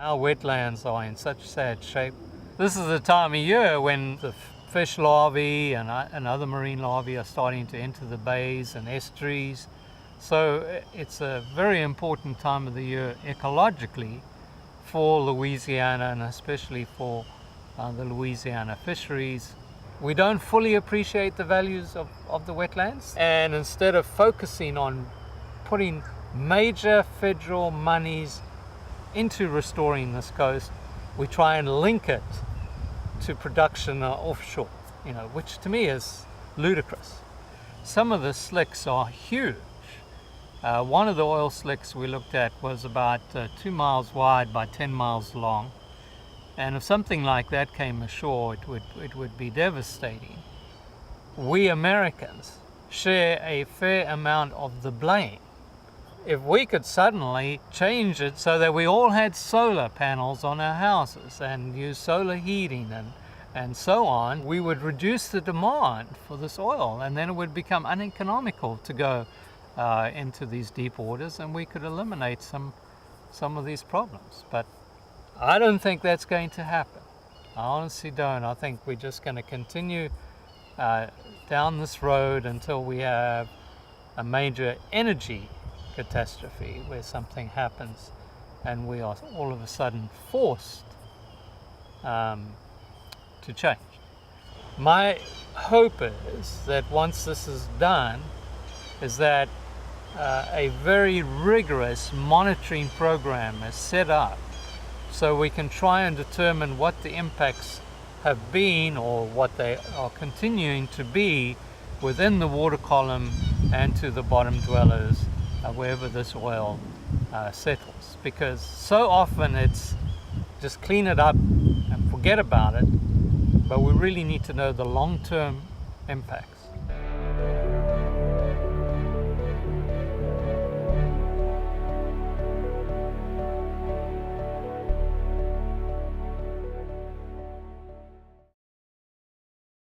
Our wetlands are in such sad shape. This is the time of year when the fish larvae and other marine larvae are starting to enter the bays and estuaries. So it's a very important time of the year ecologically for Louisiana, and especially for the Louisiana fisheries. We don't fully appreciate the values of the wetlands, and instead of focusing on putting major federal monies into restoring this coast, we try and link it to production offshore, which to me is ludicrous. Some of the slicks are huge. One of the oil slicks we looked at was about 2 miles wide by 10 miles long. And if something like that came ashore, it would be devastating. We Americans share a fair amount of the blame. If we could suddenly change it so that we all had solar panels on our houses and use solar heating and so on, we would reduce the demand for this oil, and then it would become uneconomical to go into these deep waters, and we could eliminate some of these problems. But I don't think that's going to happen. I honestly don't. I think we're just going to continue down this road until we have a major energy catastrophe where something happens and we are all of a sudden forced to change. My hope is that once this is done, is that a very rigorous monitoring program is set up so we can try and determine what the impacts have been or what they are continuing to be within the water column and to the bottom dwellers wherever this oil settles. Because so often it's just clean it up and forget about it, but we really need to know the long-term impacts.